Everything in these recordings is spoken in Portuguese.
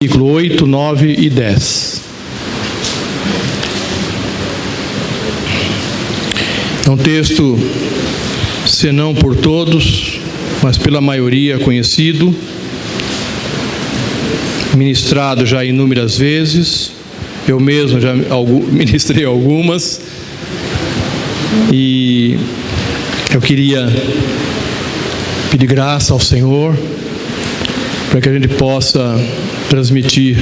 Versículo 8, 9 e 10. É um texto, senão por todos, mas pela maioria conhecido, ministrado já inúmeras vezes. Eu mesmo já ministrei algumas. E eu queria pedir graça ao Senhor para que a gente possa transmitir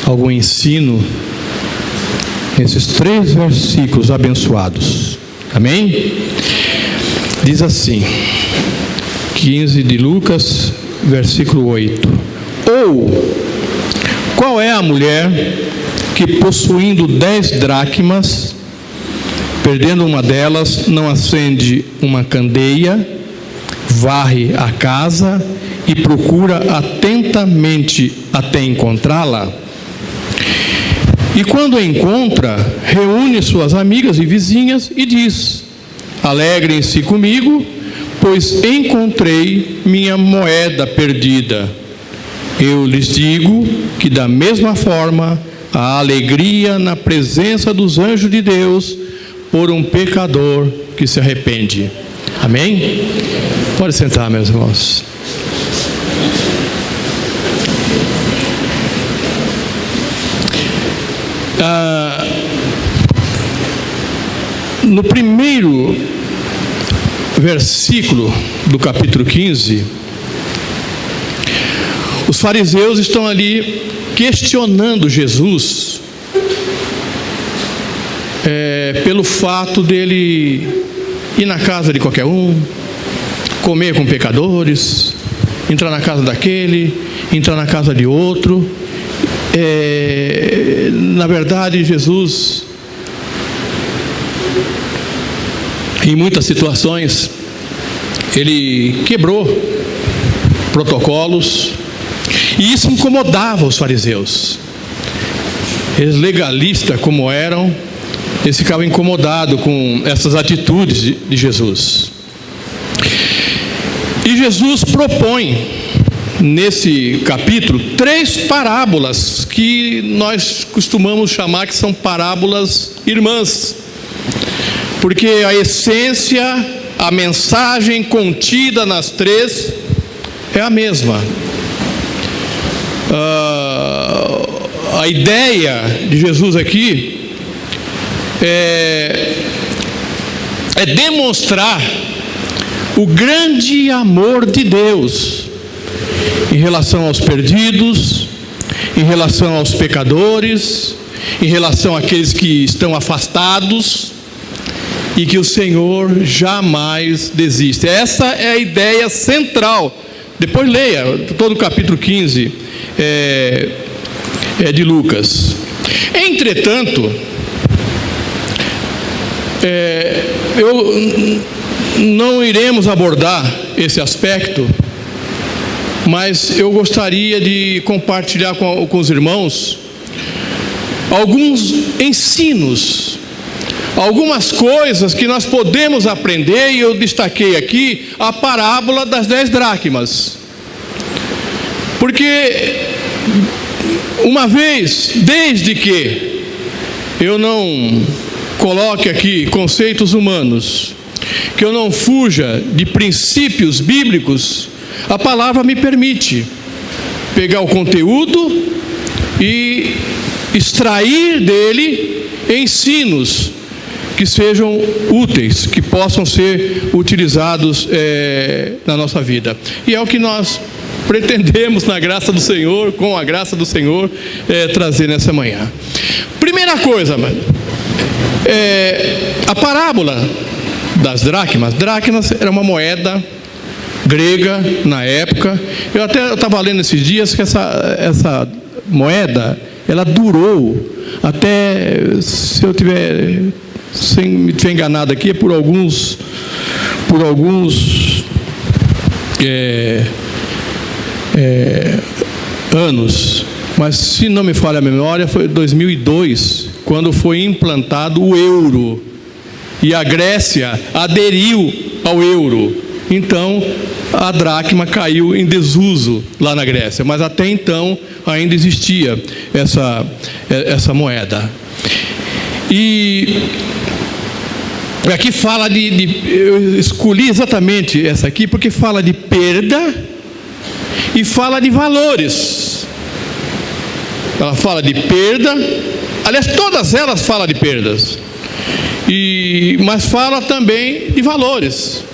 algum ensino nesses 3 versículos abençoados. Amém? Diz assim, 15 de Lucas, versículo 8. Ou, qual é a mulher que, possuindo 10 dracmas, perdendo uma delas, não acende uma candeia, varre a casa e procura atentamente até encontrá-la? E quando a encontra, reúne suas amigas e vizinhas e diz: alegrem-se comigo, pois encontrei minha moeda perdida. Eu lhes digo que da mesma forma a alegria na presença dos anjos de Deus por um pecador que se arrepende. Amém? Pode sentar, meus irmãos. No primeiro versículo do capítulo 15, os fariseus estão ali questionando Jesus pelo fato dele ir na casa de qualquer um, comer com pecadores, entrar na casa daquele, entrar na casa de outro. Na verdade, Jesus, em muitas situações, ele quebrou protocolos, e isso incomodava os fariseus. Eles, legalistas como eram, eles ficavam incomodados com essas atitudes de Jesus. E Jesus propõe, nesse capítulo, 3 parábolas que nós costumamos chamar que são parábolas irmãs, porque a essência, a mensagem contida nas 3 é a mesma. A ideia de Jesus aqui é demonstrar o grande amor de Deus em relação aos perdidos, em relação aos pecadores, em relação àqueles que estão afastados, e que o Senhor jamais desiste. Essa é a ideia central. Depois leia todo o capítulo 15 de Lucas. Entretanto, não iremos abordar esse aspecto, mas eu gostaria de compartilhar com os irmãos alguns ensinos, algumas coisas que nós podemos aprender, e eu destaquei aqui a parábola das 10 dracmas. Porque, uma vez, desde que eu não coloque aqui conceitos humanos, que eu não fuja de princípios bíblicos, a palavra me permite pegar o conteúdo e extrair dele ensinos que sejam úteis, que possam ser utilizados na nossa vida. E é o que nós pretendemos, na graça do Senhor, com a graça do Senhor, trazer nessa manhã. Primeira coisa, a parábola das dracmas. Dracmas era uma moeda grega na época. Eu estava lendo esses dias que essa moeda, ela durou até, se eu tiver sem me ter enganado aqui, por alguns anos, mas se não me falha a memória, foi em 2002, quando foi implantado o euro, e a Grécia aderiu ao euro. Então, a dracma caiu em desuso lá na Grécia, mas até então ainda existia essa moeda. E aqui fala eu escolhi exatamente essa aqui porque fala de perda e fala de valores. Ela fala de perda, aliás, todas elas falam de perdas, mas fala também de valores.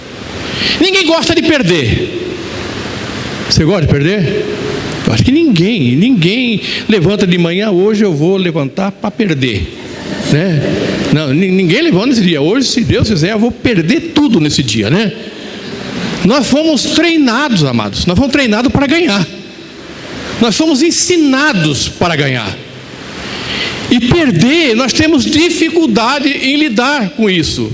Ninguém gosta de perder. Você gosta de perder? Eu acho que ninguém levanta de manhã, hoje eu vou levantar para perder, né? Não, ninguém levanta nesse dia. Hoje, se Deus quiser, eu vou perder tudo nesse dia, né? Nós fomos treinados, amados. Nós fomos treinados para ganhar. Nós somos ensinados para ganhar. E perder, nós temos dificuldade em lidar com isso.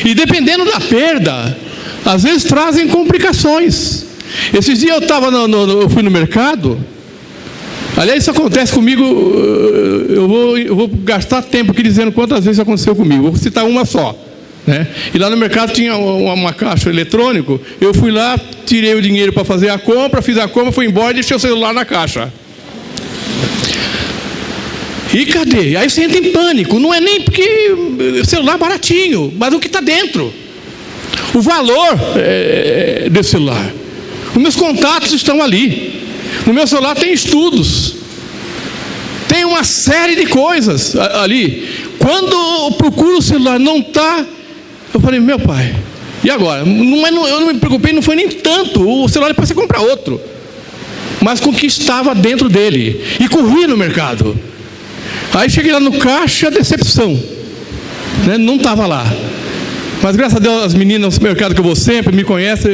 E dependendo da perda, às vezes trazem complicações. Esses dias eu fui no mercado. Aliás, isso acontece comigo. Eu vou gastar tempo aqui dizendo quantas vezes isso aconteceu comigo. Vou citar uma só, né? E lá no mercado tinha uma caixa eletrônico. Eu fui lá, tirei o dinheiro para fazer a compra, fiz a compra, fui embora e deixei o celular na caixa. E cadê? Aí você entra em pânico. Não é nem porque o celular é baratinho, mas o que está dentro. O valor desse celular. Os meus contatos estão ali. No meu celular tem estudos. Tem uma série de coisas ali. Quando eu procuro o celular, não está. Eu falei, meu pai, e agora? Eu não me preocupei, não foi nem tanto. O celular depois você compra outro. Mas com o que estava dentro dele. E corri no mercado. Aí cheguei lá no caixa, decepção, né? Não estava lá. Mas graças a Deus as meninas do mercado que eu vou sempre me conhecem.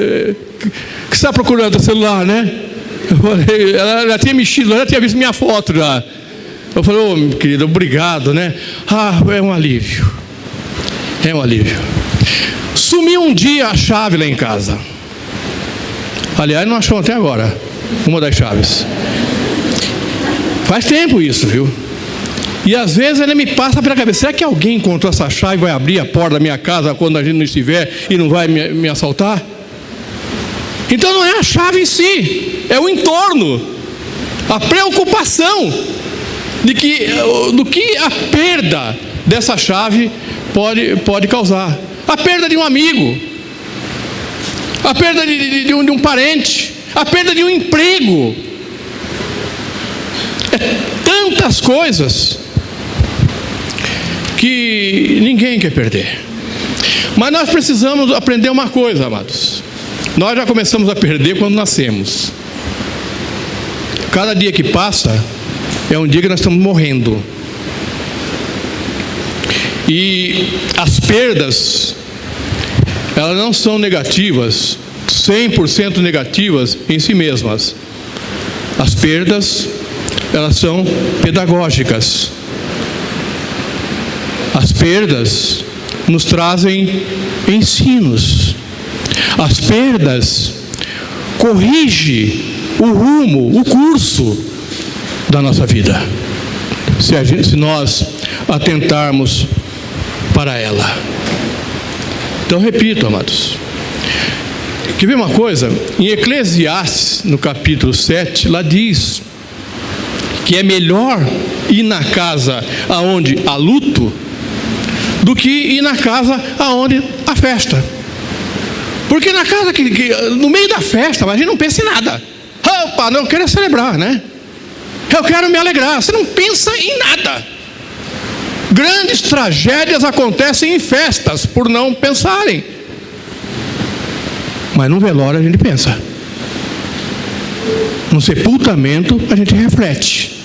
Que está procurando o celular, né? Eu falei, ela já tinha mexido, ela já tinha visto minha foto já. Eu falei, ô querida, obrigado, né? É um alívio. É um alívio. Sumiu um dia a chave lá em casa. Aliás, não achou até agora uma das chaves. Faz tempo isso, viu? E às vezes ele me passa pela cabeça, será que alguém encontrou essa chave e vai abrir a porta da minha casa quando a gente não estiver e não vai me assaltar? Então não é a chave em si, é o entorno, a preocupação do que a perda dessa chave pode causar. A perda de um amigo, a perda de um parente, a perda de um emprego. Tantas coisas que ninguém quer perder. Mas nós precisamos aprender uma coisa, amados. Nós já começamos a perder quando nascemos. Cada dia que passa é um dia que nós estamos morrendo. E as perdas, elas não são negativas, 100% negativas em si mesmas. As perdas, elas são pedagógicas. As perdas nos trazem ensinos. As perdas corrigem o rumo, o curso da nossa vida, se nós atentarmos para ela. Então, repito, amados. Quer ver uma coisa? Em Eclesiastes, no capítulo 7, lá diz que é melhor ir na casa aonde há luto do que ir na casa aonde há festa. Porque na casa no meio da festa, a gente não pensa em nada. Opa, não, eu quero celebrar, né? Eu quero me alegrar. Você não pensa em nada. Grandes tragédias acontecem em festas por não pensarem. Mas no velório a gente pensa. No sepultamento a gente reflete.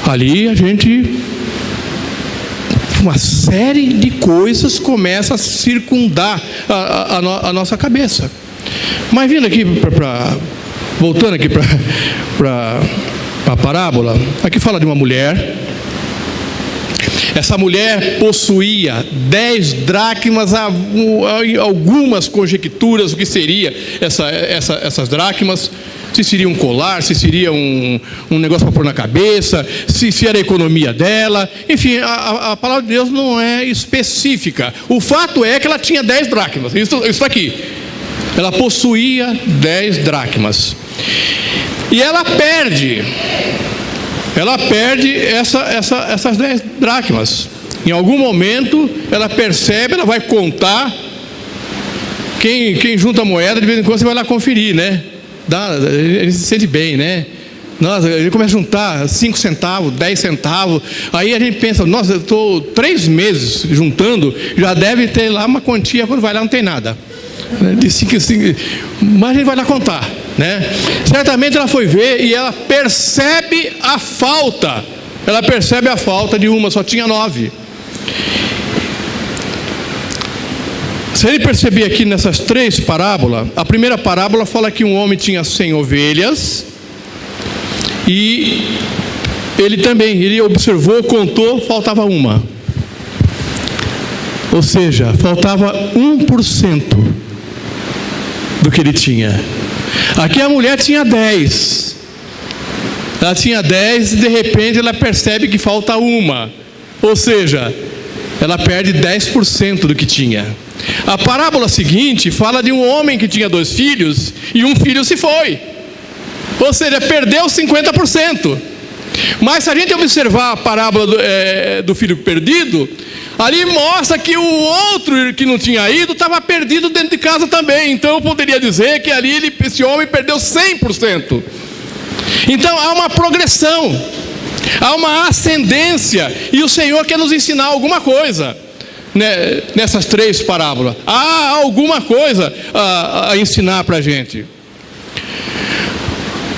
Ali a gente... uma série de coisas começa a circundar a nossa cabeça. Mas vindo aqui voltando aqui para a parábola, aqui fala de uma mulher. Essa mulher possuía 10 dracmas, algumas conjecturas o que seria essas dracmas. Se seria um colar, se seria um negócio para pôr na cabeça, se era a economia dela. Enfim, a palavra de Deus não é específica. O fato é que ela tinha 10 dracmas. Isso aqui. Ela possuía 10 dracmas. E ela perde essas 10 dracmas. Em algum momento ela percebe, ela vai contar. Quem junta moeda, de vez em quando você vai lá conferir, né? Ele se sente bem, né? Nossa, ele começa a juntar 5 centavos, 10 centavos. Aí a gente pensa, nossa, eu estou 3 meses juntando, já deve ter lá uma quantia, quando vai lá não tem nada. De 5, mas a gente vai lá contar, né? Certamente ela foi ver e ela percebe a falta. Ela percebe a falta de uma, só tinha 9. Se ele perceber aqui nessas 3 parábolas, a primeira parábola fala que um homem tinha 100 ovelhas e ele observou, contou, faltava uma. Ou seja, faltava 1% do que ele tinha. Aqui a mulher tinha 10. Ela tinha 10 e de repente ela percebe que falta uma. Ou seja, ela perde 10% do que tinha. A parábola seguinte fala de um homem que tinha 2 filhos e um filho se foi. Ou seja, perdeu 50%. Mas se a gente observar a parábola do filho perdido, ali mostra que o outro que não tinha ido estava perdido dentro de casa também. Então eu poderia dizer que ali esse homem perdeu 100%. Então há uma progressão, há uma ascendência, e o Senhor quer nos ensinar alguma coisa, né, nessas 3 parábolas. Há alguma coisa a ensinar para a gente.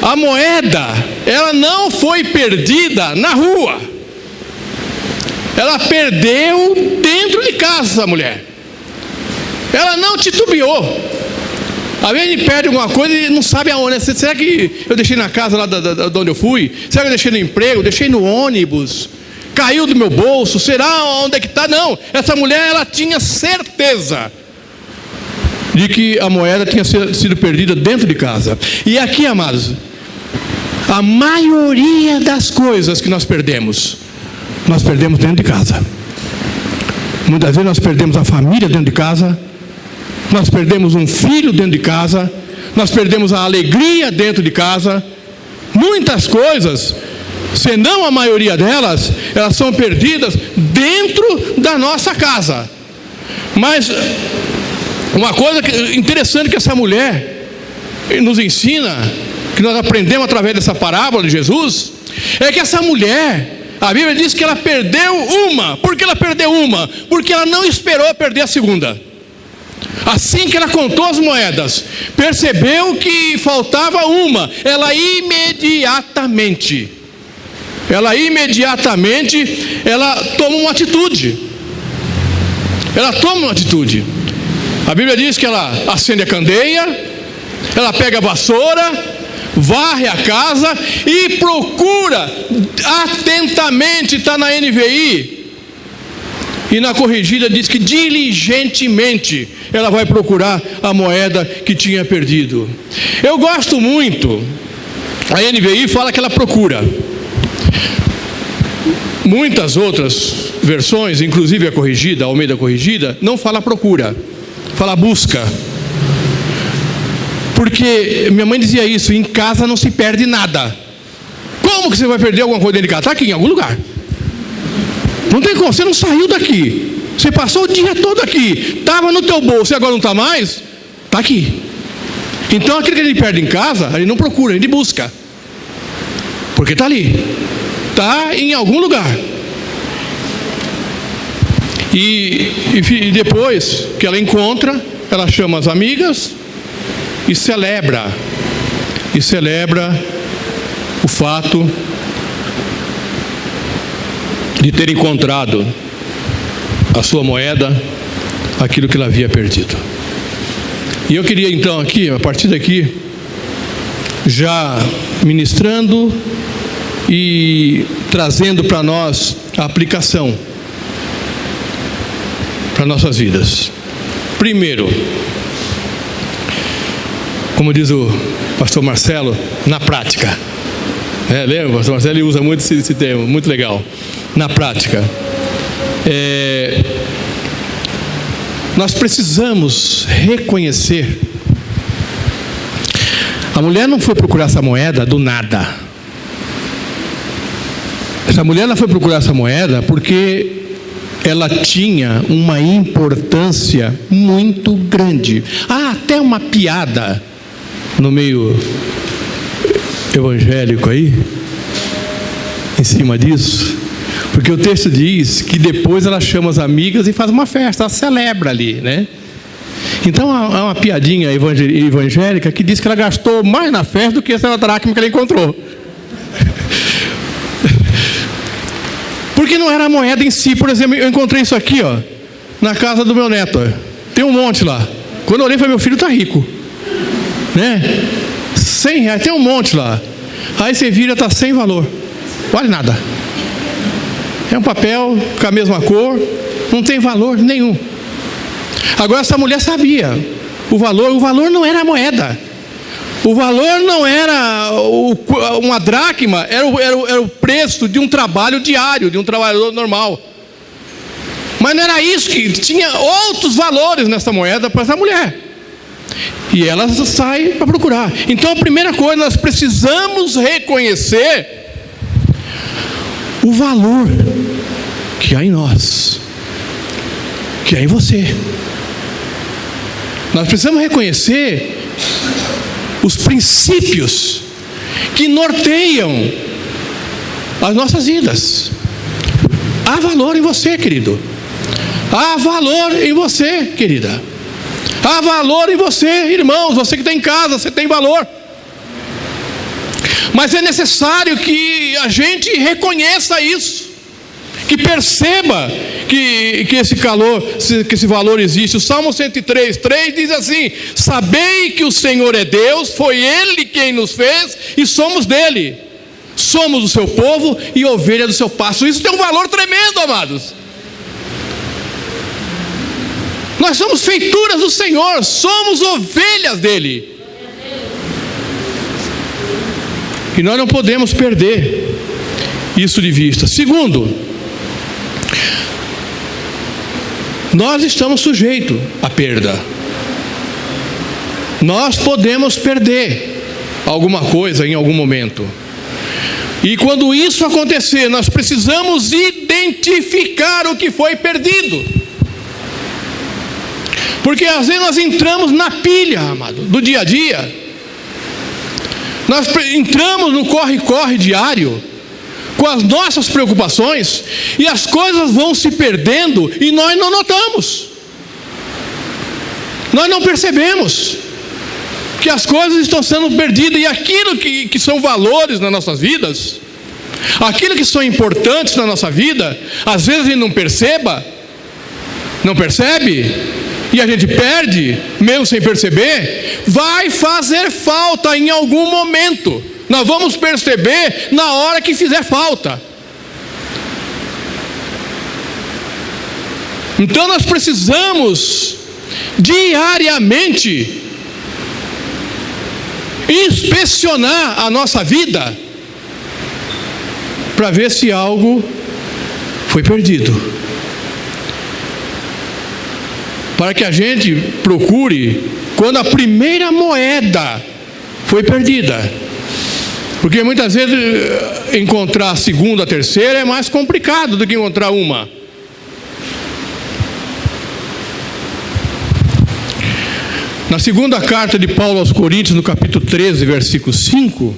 A moeda, ela não foi perdida na rua. Ela perdeu dentro de casa, essa mulher. Ela não titubeou. Às vezes a gente perde alguma coisa e não sabe aonde. Será que eu deixei na casa lá de onde eu fui? Será que eu deixei no emprego? Deixei no ônibus? Caiu do meu bolso? Será onde é que está? Não. Essa mulher, ela tinha certeza de que a moeda tinha sido perdida dentro de casa. E aqui, amados, a maioria das coisas que nós perdemos dentro de casa. Muitas vezes nós perdemos a família dentro de casa, nós perdemos um filho dentro de casa, nós perdemos a alegria dentro de casa. Muitas coisas, se não a maioria delas, elas são perdidas dentro da nossa casa. Mas uma coisa interessante que essa mulher nos ensina, que nós aprendemos através dessa parábola de Jesus, é que essa mulher, a Bíblia diz que ela perdeu uma. Por que ela perdeu uma? Porque ela não esperou perder a segunda. Assim que ela contou as moedas, percebeu que faltava uma, ela imediatamente toma uma atitude. A Bíblia diz que ela acende a candeia, ela pega a vassoura, varre a casa e procura atentamente. Está na NVI, e na corrigida diz que diligentemente ela vai procurar a moeda que tinha perdido. Eu gosto muito, a NVI fala que ela procura. Muitas outras versões, inclusive a corrigida, a Almeida corrigida, não fala procura, fala busca. Porque minha mãe dizia isso: em casa não se perde nada. Como que você vai perder alguma coisa dentro de casa? Está aqui em algum lugar. Não tem como, você não saiu daqui. Você passou o dia todo aqui. Estava no teu bolso e agora não está mais? Está aqui. Então aquilo que a gente perde em casa, a gente não procura, a gente busca. Porque está ali. Está em algum lugar. E depois que ela encontra, ela chama as amigas e celebra o fato de ter encontrado a sua moeda, aquilo que ela havia perdido. E eu queria então aqui, a partir daqui, já ministrando e trazendo para nós a aplicação para nossas vidas. Primeiro, como diz o pastor Marcelo, na prática. Lembra, o pastor Marcelo? Ele usa muito esse termo, muito legal. Na prática. Nós precisamos reconhecer A mulher não foi procurar essa moeda do nada. Essa mulher ela foi procurar essa moeda porque ela tinha uma importância muito grande. Há até uma piada no meio evangélico aí, em cima disso, porque o texto diz que depois ela chama as amigas e faz uma festa, ela celebra ali, né? Então há uma piadinha evangélica que diz que ela gastou mais na festa do que essa dracma que ela encontrou. Porque não era a moeda em si. Por exemplo, eu encontrei isso aqui, ó, na casa do meu neto, ó. Tem um monte lá. Quando eu olhei, falei, meu filho está rico, né? R$100, tem um monte lá. Aí você vira, está sem valor, vale nada. É um papel com a mesma cor, não tem valor nenhum. Agora essa mulher sabia o valor não era a moeda. O valor não era uma dracma, era o preço de um trabalho diário, de um trabalhador normal. Mas não era isso, que tinha outros valores nessa moeda para essa mulher. E ela sai para procurar. Então a primeira coisa, nós precisamos reconhecer o valor que há em nós, que há em você. Nós precisamos reconhecer os princípios que norteiam as nossas vidas. Há valor em você, querido. Há valor em você, querida. Há valor em você, irmãos. Você que está em casa, você tem valor. Mas é necessário que a gente reconheça isso, que perceba que esse valor existe. O Salmo 103:3 diz assim: sabei que o Senhor é Deus, foi Ele quem nos fez e somos dele. Somos o seu povo e ovelha do seu pasto. Isso tem um valor tremendo, amados. Nós somos feituras do Senhor, somos ovelhas dele. E nós não podemos perder isso de vista. Segundo, nós estamos sujeitos à perda. Nós podemos perder alguma coisa em algum momento. E quando isso acontecer, nós precisamos identificar o que foi perdido. Porque às vezes nós entramos na pilha, amado, do dia a dia. Nós entramos no corre-corre diário, com as nossas preocupações, e as coisas vão se perdendo e nós não notamos. Nós não percebemos que as coisas estão sendo perdidas, e aquilo que são valores nas nossas vidas, aquilo que são importantes na nossa vida, às vezes a gente não percebe, e a gente perde, mesmo sem perceber, vai fazer falta em algum momento. Nós vamos perceber na hora que fizer falta. Então nós precisamos diariamente inspecionar a nossa vida para ver se algo foi perdido, para que a gente procure quando a primeira moeda foi perdida. Porque muitas vezes encontrar a segunda, a terceira é mais complicado do que encontrar uma. Na segunda carta de Paulo aos Coríntios, no capítulo 13, versículo 5,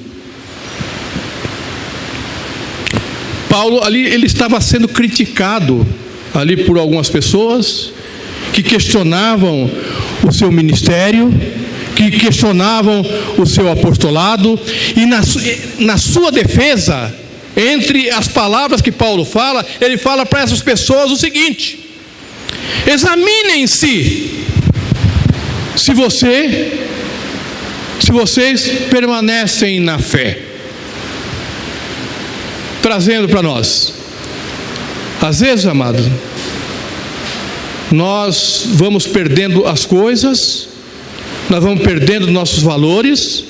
Paulo ali, ele estava sendo criticado ali por algumas pessoas que questionavam o seu ministério, que questionavam o seu apostolado, e na sua defesa, entre as palavras que Paulo fala, ele fala para essas pessoas o seguinte: examinem-se se vocês permanecem na fé. Trazendo para nós, às vezes, amados, nós vamos perdendo as coisas, nós vamos perdendo nossos valores,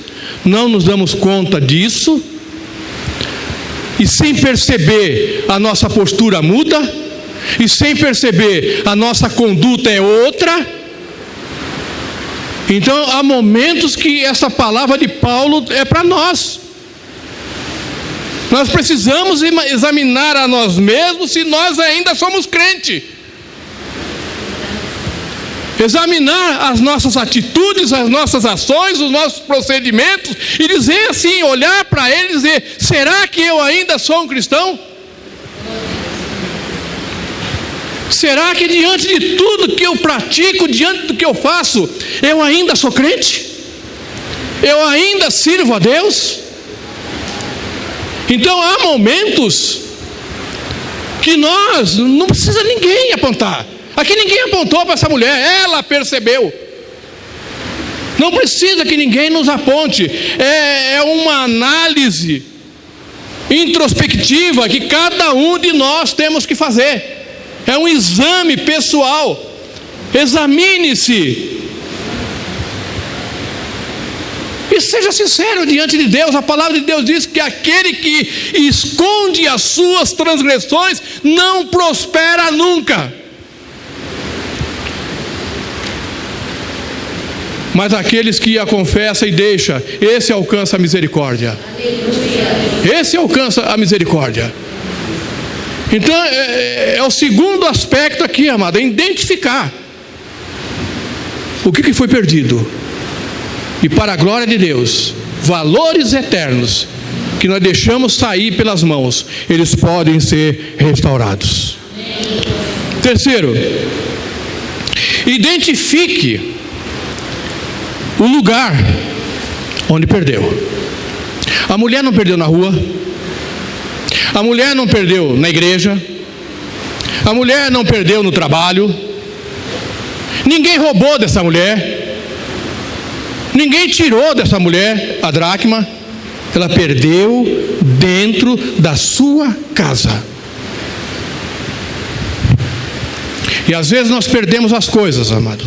não nos damos conta disso, e sem perceber a nossa postura muda, e sem perceber a nossa conduta é outra, Então há momentos que essa palavra de Paulo é para nós. Nós precisamos examinar a nós mesmos se nós ainda somos crentes. Examinar as nossas atitudes, as nossas ações, os nossos procedimentos e dizer assim, olhar para ele e dizer: será que eu ainda sou um cristão? Será que diante de tudo que eu pratico, diante do que eu faço, eu ainda sou crente? Eu ainda sirvo a Deus? Então há momentos que nós, não precisa ninguém apontar. Aqui ninguém apontou para essa mulher, ela percebeu. Não precisa que ninguém nos aponte. É uma análise introspectiva que cada um de nós temos que fazer. É um exame pessoal. Examine-se. E seja sincero diante de Deus. A palavra de Deus diz que aquele que esconde as suas transgressões não prospera nunca. Mas aqueles que a confessam e deixam, esse alcança a misericórdia. Aleluia. Esse alcança a misericórdia. Então é o segundo aspecto aqui, amado, é identificar o que foi perdido. E para a glória de Deus, valores eternos que nós deixamos sair pelas mãos, eles podem ser restaurados. Terceiro, identifique o lugar onde perdeu. A mulher não perdeu na rua, a mulher não perdeu na igreja, a mulher não perdeu no trabalho, ninguém roubou dessa mulher, ninguém tirou dessa mulher a dracma. Ela perdeu dentro da sua casa. E às vezes nós perdemos as coisas, amado.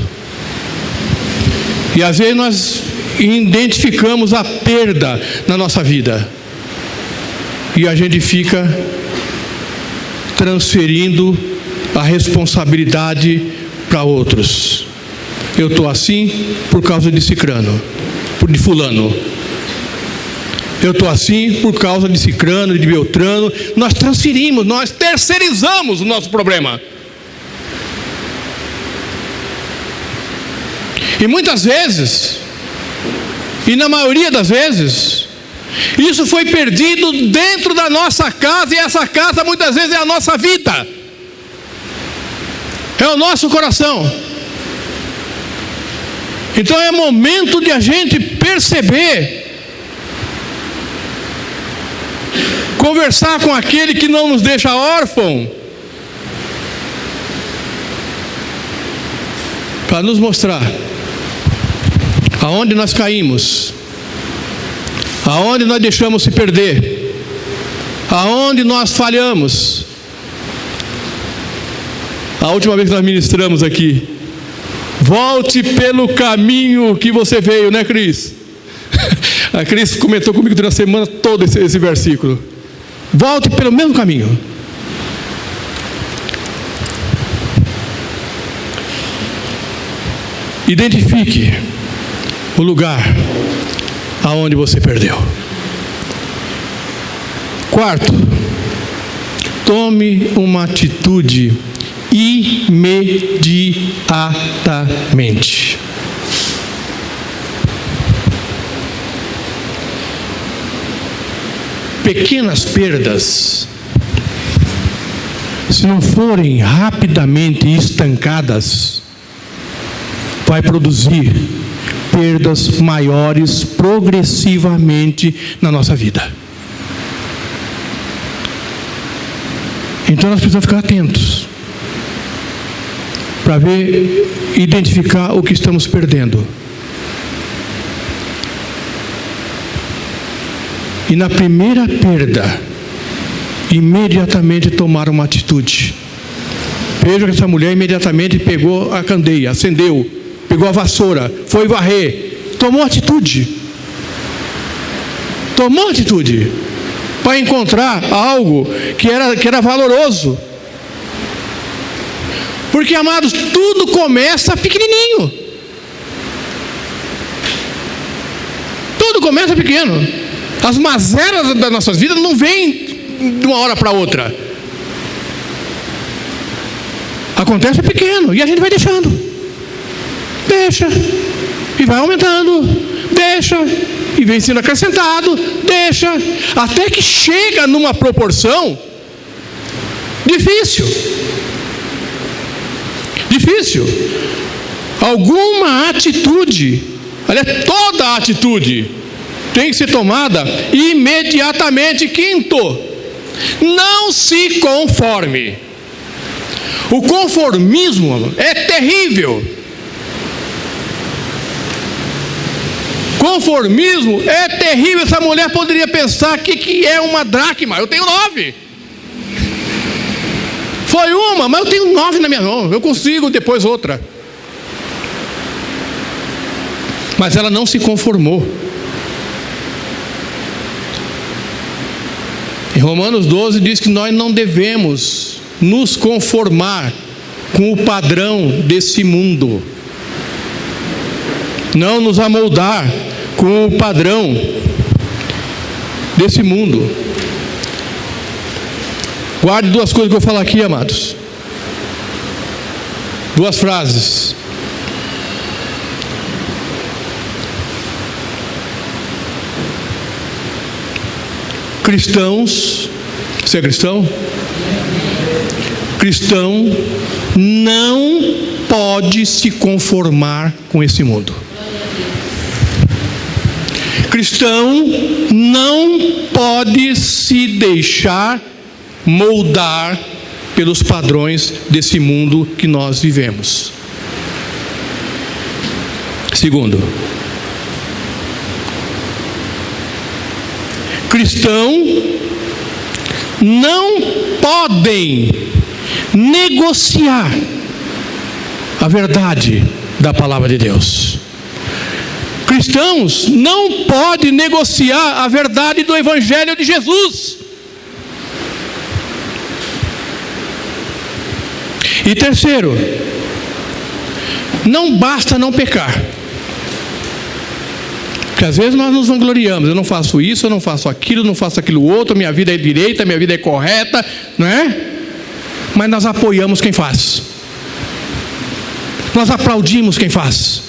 E às vezes nós identificamos a perda na nossa vida. E a gente fica transferindo a responsabilidade para outros. Eu estou assim por causa de cicrano, de fulano. Eu estou assim por causa de cicrano, de beltrano. Nós transferimos, nós terceirizamos o nosso problema. E muitas vezes, e na maioria das vezes, isso foi perdido dentro da nossa casa, e essa casa muitas vezes é a nossa vida, é o nosso coração. Então é momento de a gente perceber, conversar com aquele que não nos deixa órfão, para nos mostrar aonde nós caímos, aonde nós deixamos se perder, aonde nós falhamos. A última vez que nós ministramos aqui, volte pelo caminho que você veio, né, Cris? A Cris comentou comigo durante a semana toda esse versículo. Volte pelo mesmo caminho. Identifique o lugar aonde você perdeu. Quarto, tome uma atitude imediatamente. Pequenas perdas, se não forem rapidamente estancadas, vai produzir perdas maiores progressivamente na nossa vida. Então nós precisamos ficar atentos para ver, identificar o que estamos perdendo. E na primeira perda, imediatamente tomar uma atitude. Veja que essa mulher imediatamente pegou a candeia, acendeu, pegou a vassoura, foi varrer, tomou atitude. Tomou atitude para encontrar algo que era valoroso. Porque, amados, tudo começa pequenininho. Tudo começa pequeno. As mazelas das nossas vidas não vêm de uma hora para outra. Acontece pequeno e a gente vai deixando. Deixa e vai aumentando. Deixa e vem sendo acrescentado. Deixa até que chega numa proporção difícil. Alguma atitude, aliás, toda a atitude tem que ser tomada imediatamente. Quinto, não se conforme. O conformismo é terrível. Conformismo é terrível. Essa mulher poderia pensar que é uma dracma. Eu tenho 9. Foi uma, mas eu tenho 9 na minha mão. Eu consigo depois outra. Mas ela não se conformou. Em Romanos 12 diz que nós não devemos nos conformar com o padrão desse mundo. Não nos amoldar com o padrão desse mundo. Guarde 2 coisas que eu vou falar aqui, amados. 2 frases. Cristãos, você é cristão? Cristão não pode se conformar com esse mundo. Cristão não pode se deixar moldar pelos padrões desse mundo que nós vivemos. Segundo, cristão não podem negociar a verdade da palavra de Deus. Cristãos não podem negociar a verdade do Evangelho de Jesus. E terceiro, não basta não pecar. Porque às vezes nós nos vangloriamos. Eu não faço isso, eu não faço aquilo, eu não faço aquilo outro. Minha vida é direita, minha vida é correta, não é? Mas nós apoiamos quem faz. Nós aplaudimos quem faz.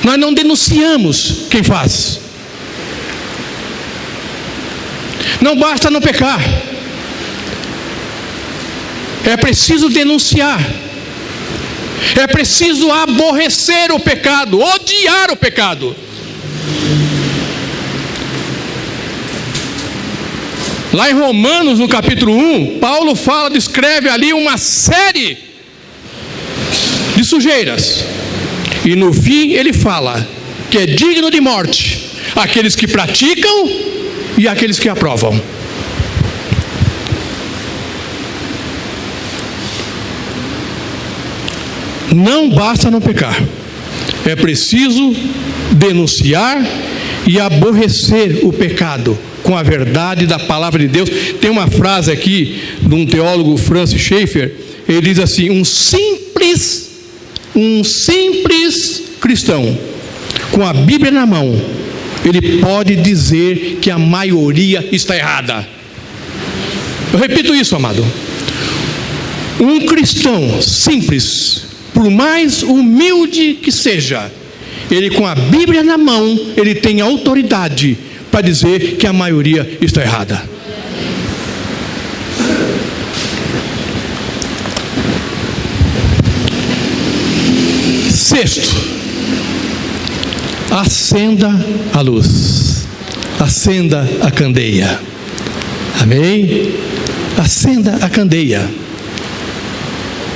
Nós não denunciamos quem faz. Não basta não pecar. É preciso denunciar. É preciso aborrecer o pecado, odiar o pecado. Lá em Romanos, no capítulo 1, Paulo descreve ali uma série de sujeiras. E no fim ele fala que é digno de morte aqueles que praticam e aqueles que aprovam. Não basta não pecar. É preciso denunciar e aborrecer o pecado com a verdade da palavra de Deus. Tem uma frase aqui de um teólogo, Francis Schaeffer. Ele diz assim: um simples cristão com a Bíblia na mão, ele pode dizer que a maioria está errada. Eu repito isso, amado. Um cristão simples, por mais humilde que seja, ele com a Bíblia na mão, ele tem autoridade para dizer que a maioria está errada. Sexto, acenda a luz, acenda a candeia. Amém? Acenda a candeia.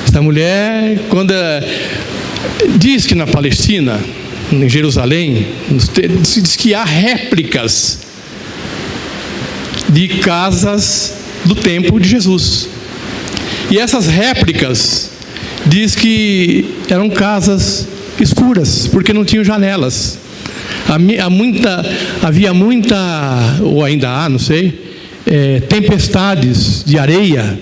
Essa mulher, quando diz que na Palestina, em Jerusalém, se diz que há réplicas de casas do templo de Jesus. E essas réplicas diz que eram casas escuras, porque não tinham janelas. Havia muita, ou ainda há, não sei, tempestades de areia.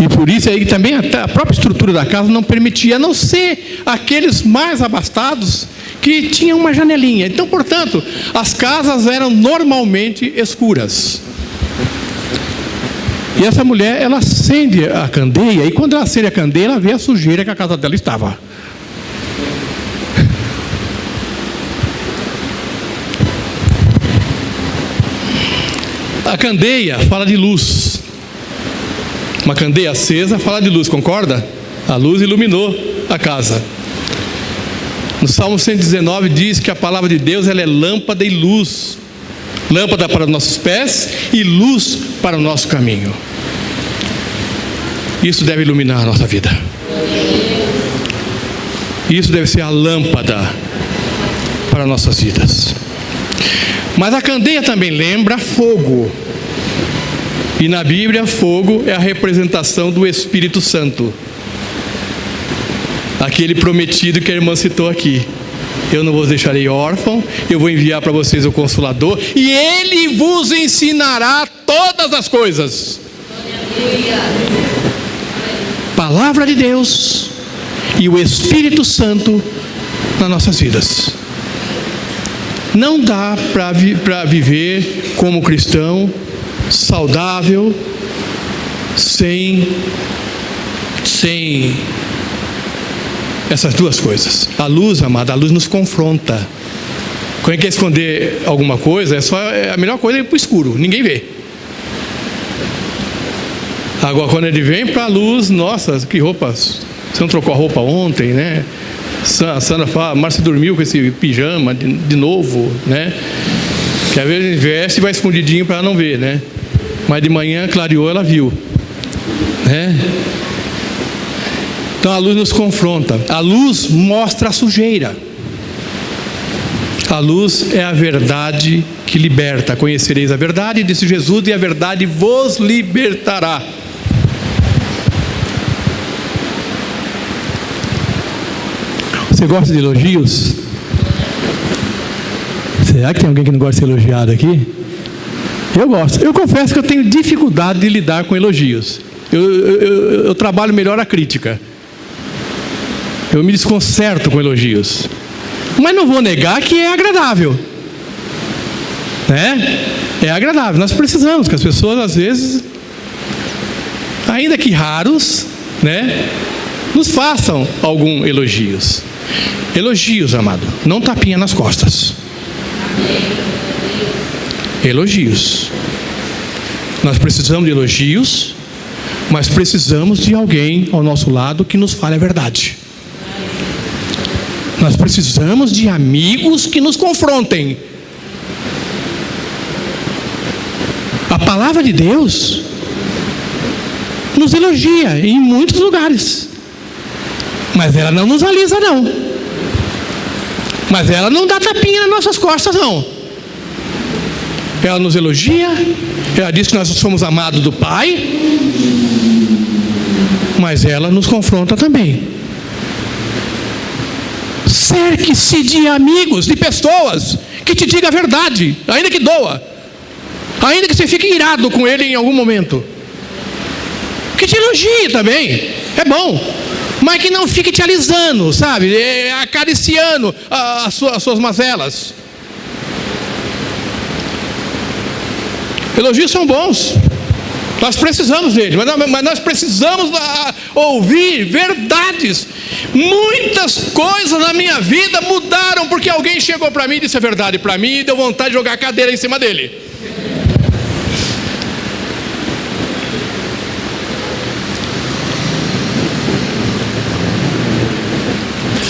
E por isso aí também até a própria estrutura da casa não permitia, a não ser aqueles mais abastados que tinham uma janelinha. Então, portanto, as casas eram normalmente escuras. E essa mulher, ela acende a candeia, e quando ela acende a candeia, ela vê a sujeira que a casa dela estava. A candeia fala de luz. Uma candeia acesa fala de luz, concorda? A luz iluminou a casa. No Salmo 119 diz que a palavra de Deus, ela é lâmpada e luz. Lâmpada para os nossos pés e luz para o nosso caminho. Isso deve iluminar a nossa vida. Isso deve ser a lâmpada para nossas vidas. Mas a candeia também lembra fogo. E na Bíblia, fogo é a representação do Espírito Santo. Aquele prometido que a irmã citou aqui. Eu não vos deixarei órfão, eu vou enviar para vocês o Consolador, e Ele vos ensinará todas as coisas. Palavra de Deus e o Espírito Santo nas nossas vidas. Não dá para viver como cristão saudável sem essas duas coisas. A luz, amada, a luz nos confronta. Quando quer esconder alguma coisa, a melhor coisa é ir para o escuro, ninguém vê. Agora, quando ele vem para a luz, nossa, que roupas! Você não trocou a roupa ontem, né? A Sandra fala, Márcia dormiu com esse pijama de novo, né? Que às vezes veste e vai escondidinho para ela não ver, né? Mas de manhã clareou, ela viu, né? Então a luz nos confronta. A luz mostra a sujeira. A luz é a verdade que liberta. Conhecereis a verdade, disse Jesus, e a verdade vos libertará. Você gosta de elogios? Será que tem alguém que não gosta de ser elogiado aqui? Eu gosto. Eu confesso que eu tenho dificuldade de lidar com elogios. Eu trabalho melhor a crítica. Eu me desconcerto com elogios. Mas não vou negar que é agradável. Né? É agradável. Nós precisamos que as pessoas, às vezes, ainda que raros, né, nos façam alguns elogios. Elogios, amado. Não tapinha nas costas. Elogios. Nós precisamos de elogios, mas precisamos de alguém ao nosso lado que nos fale a verdade. Nós precisamos de amigos que nos confrontem. A palavra de Deus nos elogia em muitos lugares, mas ela não nos alisa, não. Mas ela não dá tapinha nas nossas costas, não. Ela nos elogia, ela diz que nós somos amados do Pai, mas ela nos confronta também. Cerque-se de amigos, de pessoas que te digam a verdade, ainda que doa, ainda que você fique irado com ele em algum momento, que te elogie também, é bom, mas que não fique te alisando, sabe, acariciando as suas mazelas. Elogios são bons, nós precisamos deles, mas nós precisamos ouvir verdades. Muitas coisas na minha vida mudaram porque alguém chegou para mim e disse a verdade para mim e deu vontade de jogar a cadeira em cima dele.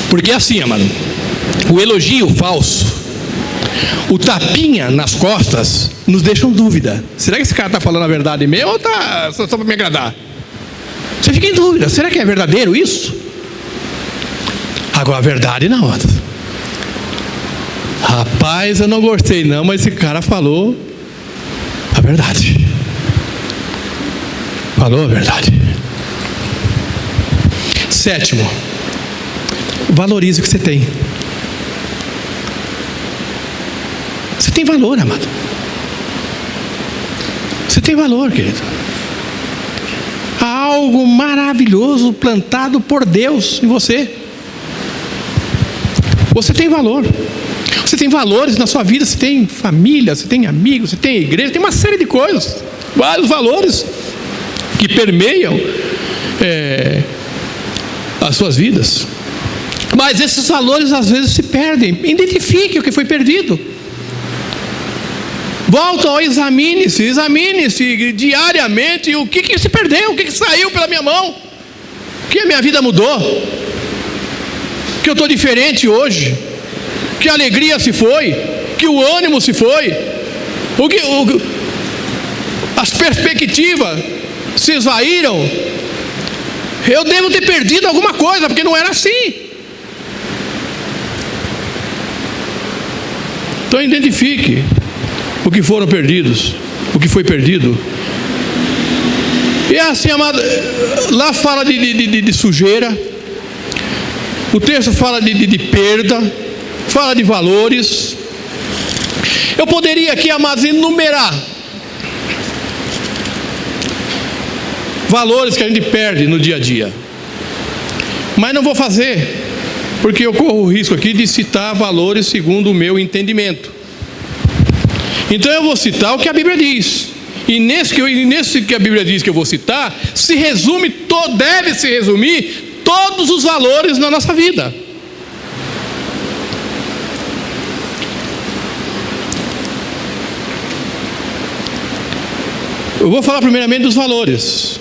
Porque é assim, amado, o elogio falso, o tapinha nas costas, nos deixam dúvida. Será que esse cara está falando a verdade mesmo ou está só para me agradar? Você fica em dúvida, será que é verdadeiro isso? Agora a verdade não, amado. Rapaz, eu não gostei não, mas esse cara falou a verdade. Falou a verdade. Sétimo, valorize o que você tem. Você tem valor, amado. Você tem valor, querido. Há algo maravilhoso plantado por Deus em você. Você tem valor. Você tem valores na sua vida. Você tem família, você tem amigos, você tem igreja, tem uma série de coisas. Vários valores que permeiam as suas vidas. Mas esses valores às vezes se perdem. Identifique o que foi perdido. Volta ou examine-se diariamente o que se perdeu, o que saiu pela minha mão, que a minha vida mudou, que eu estou diferente hoje, que a alegria se foi, que o ânimo se foi, as perspectivas se esvaíram. Eu devo ter perdido alguma coisa, porque não era assim. Então identifique o que foram perdidos, o que foi perdido. E assim, amado, lá fala de sujeira, o texto fala de perda, fala de valores. Eu poderia aqui, amados, enumerar valores que a gente perde no dia a dia, mas não vou fazer, porque eu corro o risco aqui de citar valores segundo o meu entendimento. Então eu vou citar o que a Bíblia diz. E nesse que a Bíblia diz que eu vou citar, deve se resumir todos os valores na nossa vida. Eu vou falar primeiramente dos valores.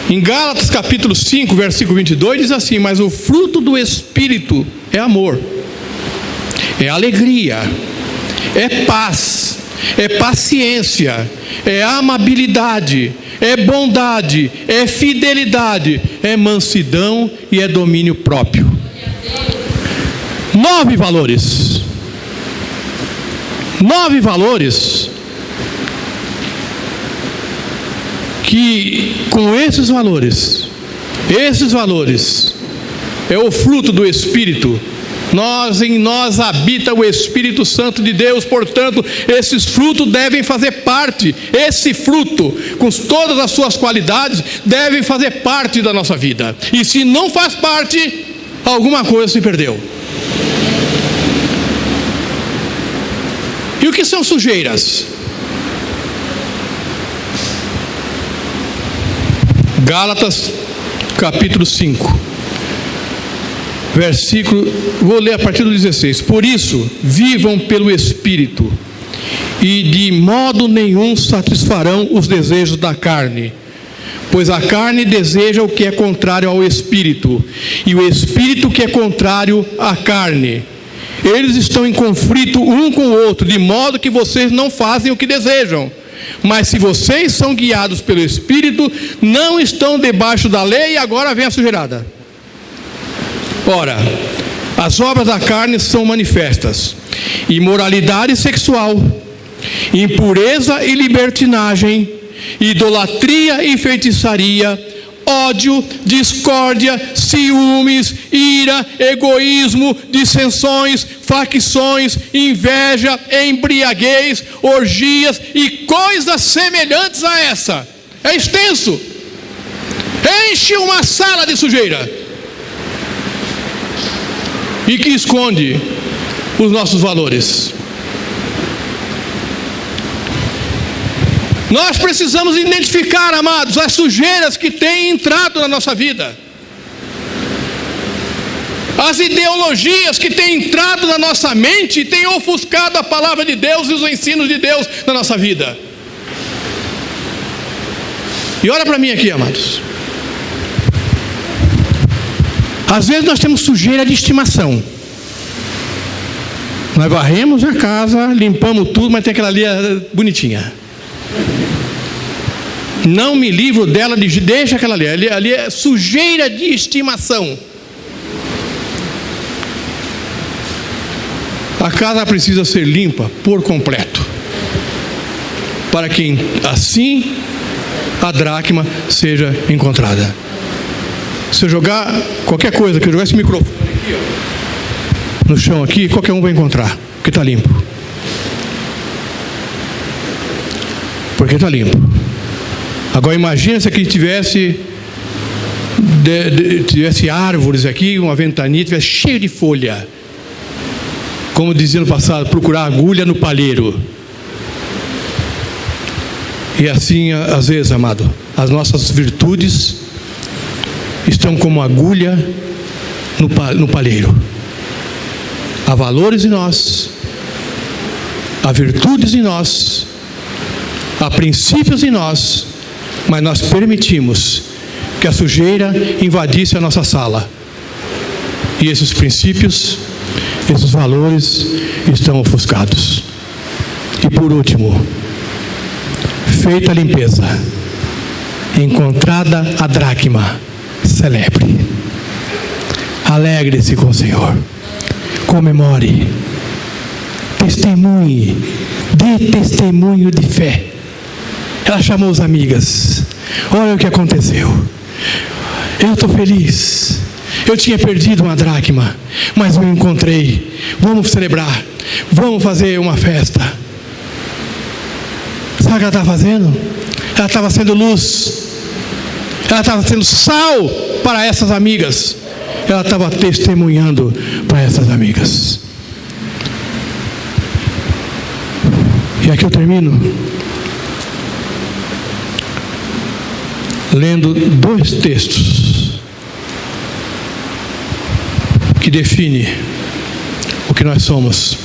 Em Gálatas capítulo 5, versículo 22, diz assim: mas o fruto do Espírito é amor, é alegria, é paz, é paciência, é amabilidade, é bondade, é fidelidade, é mansidão e é domínio próprio. 9 valores. 9 valores que com esses valores é o fruto do Espírito. Em nós habita o Espírito Santo de Deus, portanto, esses frutos devem fazer parte. Esse fruto, com todas as suas qualidades, deve fazer parte da nossa vida. E se não faz parte, alguma coisa se perdeu. E o que são sujeiras? Gálatas capítulo 5, versículo, vou ler a partir do 16. Por isso, vivam pelo Espírito, e de modo nenhum satisfarão os desejos da carne, pois a carne deseja o que é contrário ao Espírito, e o Espírito que é contrário à carne. Eles estão em conflito um com o outro, de modo que vocês não fazem o que desejam. Mas se vocês são guiados pelo Espírito, não estão debaixo da lei. E agora vem a sujeirada. Ora, as obras da carne são manifestas: imoralidade sexual, impureza e libertinagem, idolatria e feitiçaria, ódio, discórdia, ciúmes, ira, egoísmo, dissensões, facções, inveja, embriaguez, orgias e coisas semelhantes a essa. É extenso. Enche uma sala de sujeira. E que esconde os nossos valores. Nós precisamos identificar, amados, as sujeiras que têm entrado na nossa vida, as ideologias que têm entrado na nossa mente e têm ofuscado a palavra de Deus e os ensinos de Deus na nossa vida. E olha para mim aqui, amados. Às vezes nós temos sujeira de estimação. Nós varremos a casa, limpamos tudo, mas tem aquela ali bonitinha. Não me livro dela, deixa aquela ali. Ali é sujeira de estimação. A casa precisa ser limpa por completo, para que assim a dracma seja encontrada. Se eu jogar qualquer coisa, que eu jogar esse microfone aqui, ó, no chão aqui, qualquer um vai encontrar, porque está limpo. Porque está limpo. Agora imagina se aqui tivesse tivesse árvores aqui, uma ventania, tivesse cheio de folha. Como dizia no passado, procurar agulha no palheiro. E assim, às vezes, amado, as nossas virtudes estão como agulha no palheiro. Há valores em nós, há virtudes em nós, há princípios em nós, mas nós permitimos que a sujeira invadisse a nossa sala. E esses princípios, esses valores estão ofuscados. E por último, feita a limpeza, encontrada a dracma, celebre. Alegre-se com o Senhor. Comemore. Testemunhe. Dê testemunho de fé. Ela chamou as amigas. Olha o que aconteceu. Eu estou feliz. Eu tinha perdido uma dracma, mas eu encontrei. Vamos celebrar. Vamos fazer uma festa. Sabe o que ela estava fazendo? Ela estava sendo luz. Ela estava sendo sal para essas amigas. Ela estava testemunhando para essas amigas. E aqui eu termino lendo 2 textos que definem o que nós somos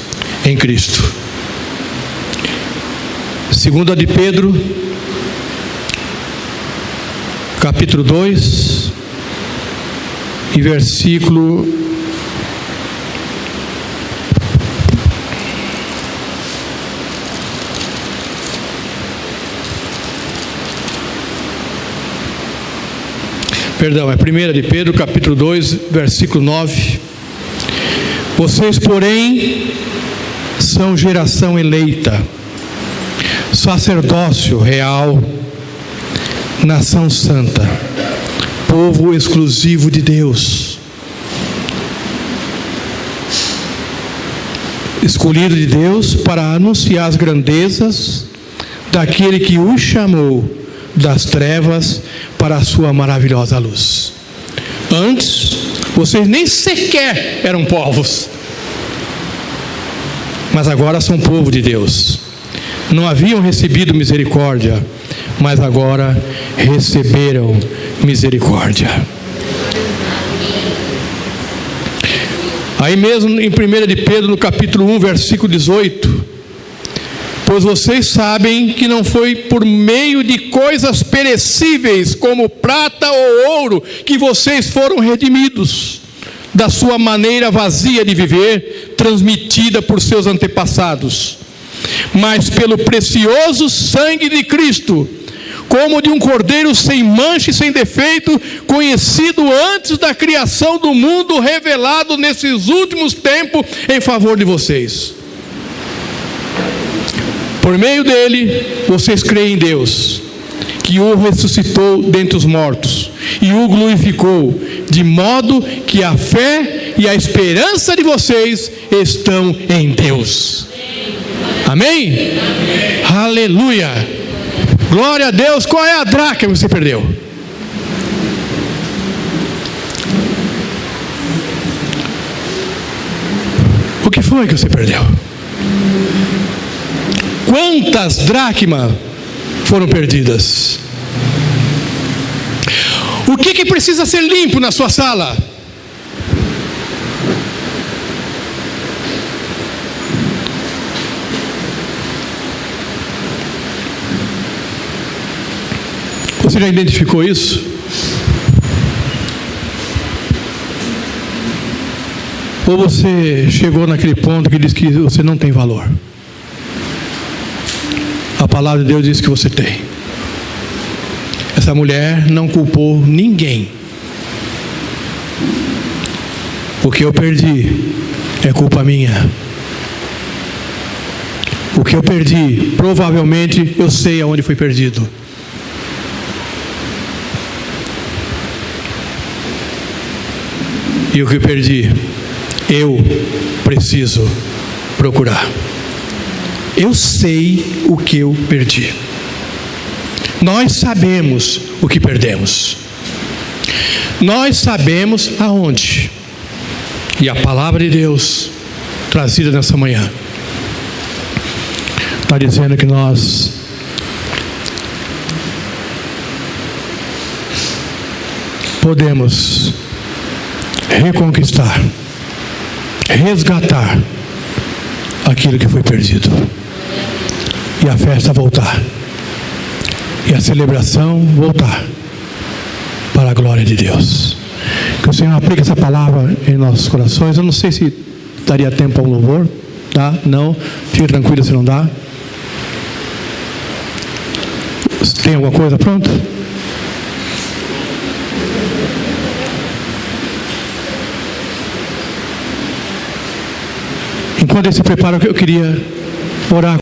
em Cristo. 2 de Pedro, capítulo 2, e versículo 1 de Pedro, capítulo 2, versículo 9. Vocês, porém, são geração eleita, sacerdócio real, nação santa, povo exclusivo de Deus, escolhido de Deus para anunciar as grandezas daquele que os chamou das trevas para a sua maravilhosa luz. Antes, vocês nem sequer eram povos, mas agora são povo de Deus. Não haviam recebido misericórdia, mas agora receberam misericórdia. Aí mesmo em 1 de Pedro, no capítulo 1, versículo 18: pois vocês sabem que não foi por meio de coisas perecíveis, como prata ou ouro, que vocês foram redimidos da sua maneira vazia de viver, transmitida por seus antepassados, mas pelo precioso sangue de Cristo, como de um cordeiro sem mancha e sem defeito, conhecido antes da criação do mundo, revelado nesses últimos tempos em favor de vocês. Por meio dele, vocês creem em Deus, que o ressuscitou dentre os mortos e o glorificou, de modo que a fé e a esperança de vocês estão em Deus. Amém? Amém. Aleluia! Glória a Deus. Qual é a dracma que você perdeu? O que foi que você perdeu? Quantas dracmas foram perdidas? O que precisa ser limpo na sua sala? Você já identificou isso? Ou você chegou naquele ponto que diz que você não tem valor? A palavra de Deus diz que você tem. Essa mulher não culpou ninguém. O que eu perdi é culpa minha. O que eu perdi, provavelmente eu sei aonde foi perdido. E o que eu perdi, eu preciso procurar. Eu sei o que eu perdi. Nós sabemos o que perdemos. Nós sabemos aonde. E a palavra de Deus, trazida nessa manhã, está dizendo que nós podemos reconquistar, resgatar aquilo que foi perdido. E a festa voltar. E a celebração voltar para a glória de Deus. Que o Senhor aplique essa palavra em nossos corações. Eu não sei se daria tempo ao louvor. Tá? Não, fique tranquilo se não dá. Tem alguma coisa pronta? Enquanto ele se prepara, eu queria orar.